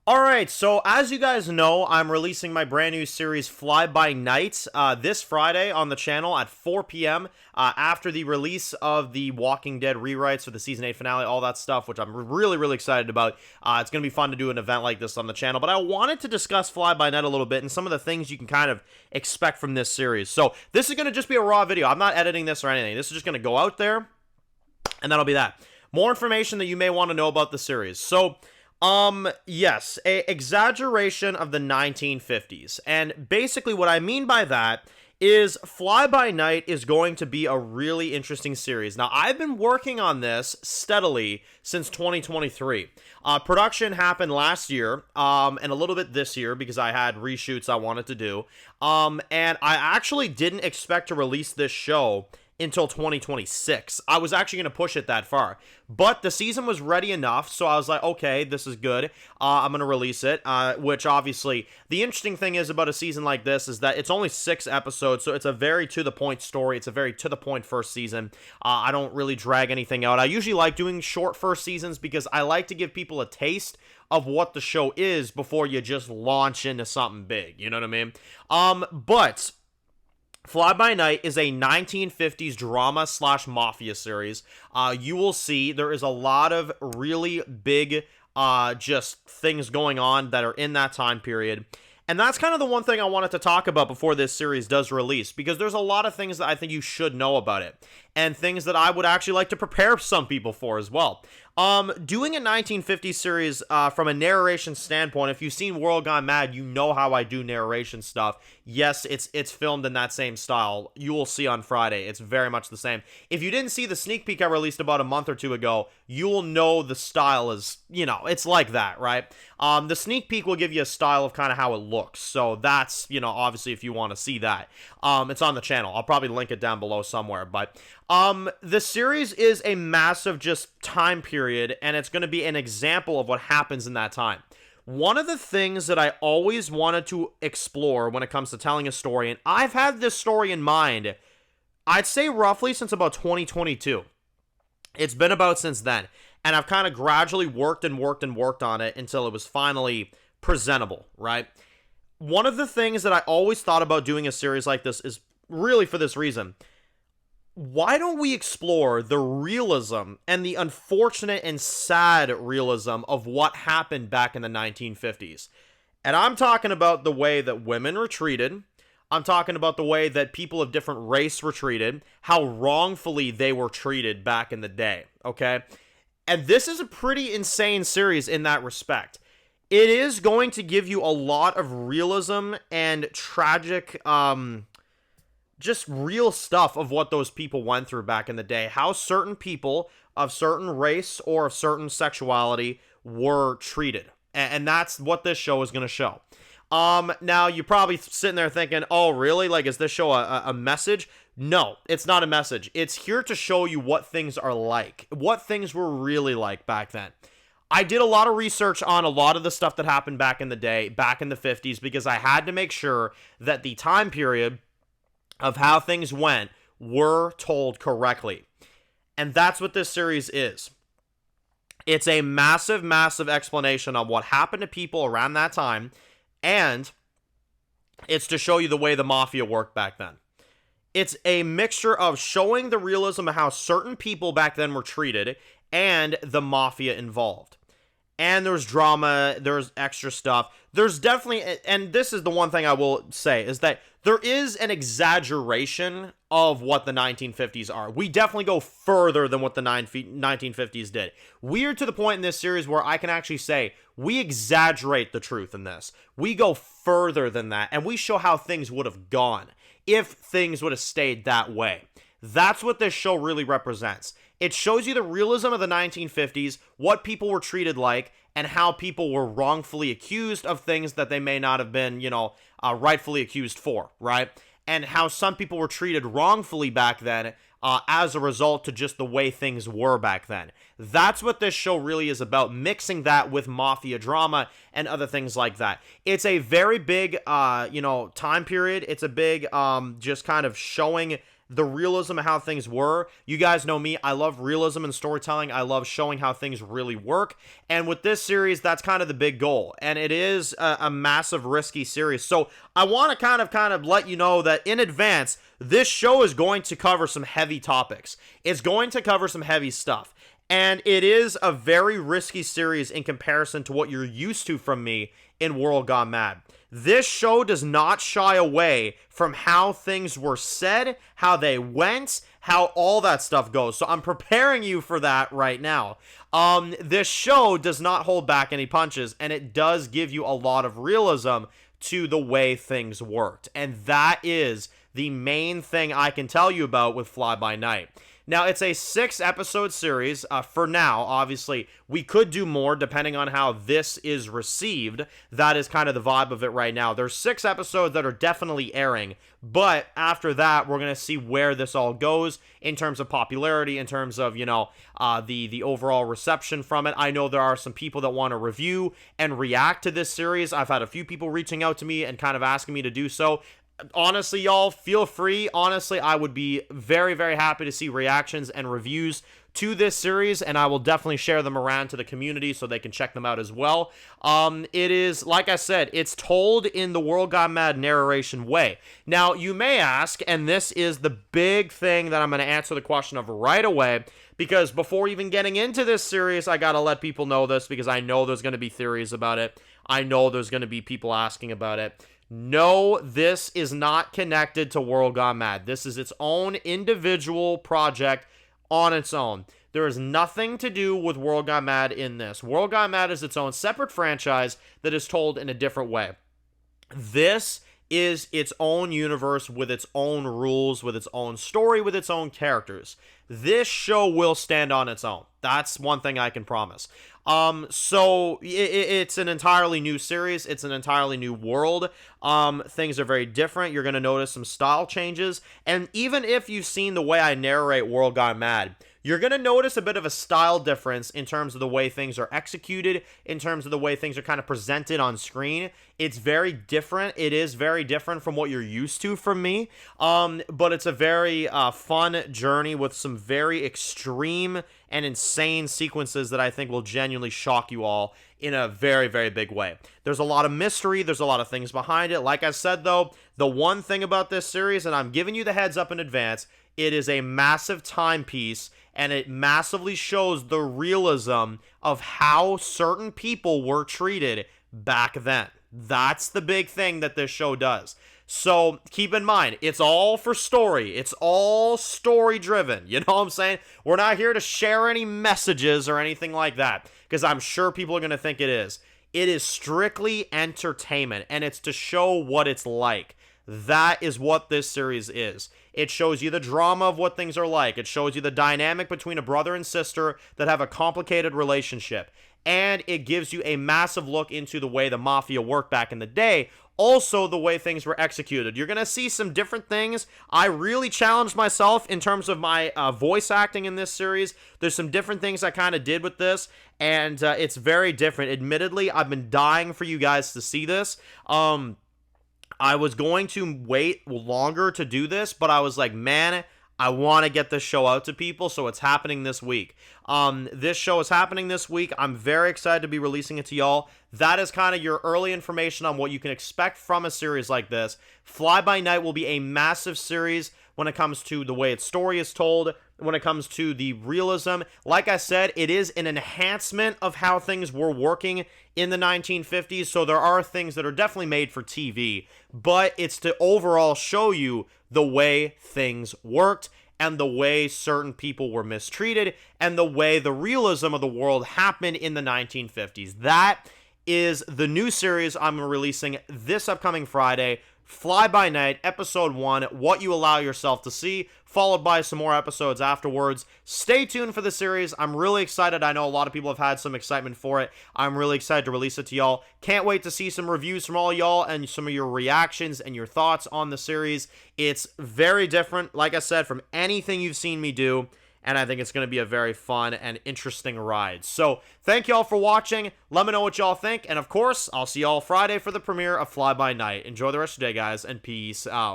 Alright, so as you guys know, I'm releasing my brand new series Fly By Night this Friday on the channel at 4 p.m. After the release of the Walking Dead rewrites for the Season 8 finale, all that stuff, which I'm really, really excited about. It's going to be fun to do an event like this on the channel, but I wanted to discuss Fly By Night a little bit and some of the things you can kind of expect from this series. So this is going to just be a raw video. I'm not editing this or anything. This is just going to go out there, and that'll be that. More information that you may want to know about the series. So, yes, a exaggeration of the 1950s. And basically what I mean by that is Fly By Night is going to be a really interesting series. Now, I've been working on this steadily since 2023. Production happened last year, and a little bit this year because I had reshoots I wanted to do. And I actually didn't expect to release this show until 2026. I was actually going to push it that far, but the season was ready enough, so I was like, okay, this is good. I'm going to release it, which obviously, the interesting thing is about a season like this is that it's only 6 episodes, so it's a very to-the-point story. It's a very to-the-point first season. I don't really drag anything out. I usually like doing short first seasons because I like to give people a taste of what the show is before you just launch into something big, you know what I mean? But Fly By Night is a 1950s drama slash mafia series. You will see there is a lot of really big just things going on that are in that time period. And that's kind of the one thing I wanted to talk about before this series does release, because there's a lot of things that I think you should know about it, and things that I would actually like to prepare some people for as well. Doing a 1950s series from a narration standpoint, if you've seen World Gone Mad, you know how I do narration stuff. Yes, it's filmed in that same style. You will see on Friday. It's very much the same. If you didn't see the sneak peek I released about a month or two ago, you will know the style is, it's like that, right? The sneak peek will give you a style of kind of how it looks. So that's, obviously if you want to see that. It's on the channel. I'll probably link it down below somewhere, but the series is a massive just time period, and it's going to be an example of what happens in that time. One of the things that I always wanted to explore when it comes to telling a story, and I've had this story in mind, I'd say roughly since about 2022. It's been about since then, and I've kind of gradually worked on it until it was finally presentable, right? One of the things that I always thought about doing a series like this is really for this reason. Why don't we explore the realism and the unfortunate and sad realism of what happened back in the 1950s? And I'm talking about the way that women were treated. I'm talking about the way that people of different race were treated, how wrongfully they were treated back in the day, okay? And this is a pretty insane series in that respect. It is going to give you a lot of realism and tragic, just real stuff of what those people went through back in the day, how certain people of certain race or of certain sexuality were treated. And that's what this show is going to show. Now, you're probably sitting there thinking, oh, really? Like, is this show a message? No, it's not a message. It's here to show you what things are like, what things were really like back then. I did a lot of research on a lot of the stuff that happened back in the day, back in the 50s, because I had to make sure that the time period of how things went were told correctly. And that's what this series is. It's a massive, massive explanation on what happened to people around that time, and it's to show you the way the mafia worked back then. It's a mixture of showing the realism of how certain people back then were treated and the mafia involved. And there's drama, there's extra stuff. There's definitely, and this is the one thing I will say, is that there is an exaggeration of what the 1950s are. We definitely go further than what the 1950s did. We're to the point in this series where I can actually say, we exaggerate the truth in this. We go further than that, and we show how things would have gone if things would have stayed that way. That's what this show really represents. It shows you the realism of the 1950s, what people were treated like, and how people were wrongfully accused of things that they may not have been, rightfully accused for, right? And how some people were treated wrongfully back then as a result to just the way things were back then. That's what this show really is about, mixing that with mafia drama and other things like that. It's a very big, time period. It's a big, just kind of showing the realism of how things were. You guys know me, I love realism and storytelling. I love showing how things really work. And with this series, that's kind of the big goal. And it is a massive risky series. So I want to kind of let you know that in advance, this show is going to cover some heavy topics. It's going to cover some heavy stuff. And it is a very risky series in comparison to what you're used to from me in World Gone Mad. This show does not shy away from how things were said, how they went, how all that stuff goes. So I'm preparing you for that right now. This show does not hold back any punches, and it does give you a lot of realism to the way things worked. And that is the main thing I can tell you about with Fly By Night. Now, it's a 6-episode series for now. Obviously, we could do more depending on how this is received. That is kind of the vibe of it right now. There's 6 episodes that are definitely airing, but after that, we're going to see where this all goes in terms of popularity, in terms of, the overall reception from it. I know there are some people that want to review and react to this series. I've had a few people reaching out to me and kind of asking me to do so. Honestly, y'all, feel free. Honestly, I would be very, very happy to see reactions and reviews to this series, and I will definitely share them around to the community so they can check them out as well. It is, like I said, it's told in the World Gone Mad narration way. Now, you may ask, and this is the big thing that I'm going to answer the question of right away, because before even getting into this series, I got to let people know this, because I know there's going to be theories about it. I know there's going to be people asking about it. No, this is not connected to World Gone Mad. This is its own individual project on its own. There is nothing to do with World Gone Mad in this. World Gone Mad is its own separate franchise that is told in a different way. This is its own universe with its own rules, with its own story, with its own characters. This show will stand on its own. That's one thing I can promise. So it's an entirely new series. It's an entirely new world. Things are very different. You're going to notice some style changes. And even if you've seen the way I narrate World Gone Mad, you're going to notice a bit of a style difference in terms of the way things are executed, in terms of the way things are kind of presented on screen. It's very different. It is very different from what you're used to from me. But it's a very fun journey with some very extreme and insane sequences that I think will genuinely shock you all in a very, very big way. There's a lot of mystery. There's a lot of things behind it. Like I said, though, the one thing about this series, and I'm giving you the heads up in advance, it is a massive timepiece, and it massively shows the realism of how certain people were treated back then. That's the big thing that this show does. So keep in mind, it's all for story. It's all story driven. You know what I'm saying? We're not here to share any messages or anything like that, because I'm sure people are going to think it is. It is strictly entertainment, and it's to show what it's like. That is what this series is. It shows you the drama of what things are like. It shows you the dynamic between a brother and sister that have a complicated relationship. And it gives you a massive look into the way the mafia worked back in the day. Also, the way things were executed. You're going to see some different things. I really challenged myself in terms of my voice acting in this series. There's some different things I kind of did with this, and it's very different. Admittedly, I've been dying for you guys to see this. I was going to wait longer to do this, but I was like, man, I want to get this show out to people, so it's happening this week. This show is happening this week. I'm very excited to be releasing it to y'all. That is kind of your early information on what you can expect from a series like this. Fly By Night will be a massive series when it comes to the way its story is told, when it comes to the realism. Like I said, it is an enhancement of how things were working in the 1950s, so there are things that are definitely made for TV, but it's to overall show you the way things worked and the way certain people were mistreated and the way the realism of the world happened in the 1950s. That is the new series I'm releasing this upcoming Friday. Fly By Night, Episode 1, What You Allow Yourself to See, followed by some more episodes afterwards. Stay tuned for the series. I'm really excited. I know a lot of people have had some excitement for it. I'm really excited to release it to y'all. Can't wait to see some reviews from all y'all and some of your reactions and your thoughts on the series. It's very different, like I said, from anything you've seen me do, and I think it's going to be a very fun and interesting ride. So, thank y'all for watching. Let me know what y'all think, and of course, I'll see y'all Friday for the premiere of Fly By Night. Enjoy the rest of your day, guys, and peace out.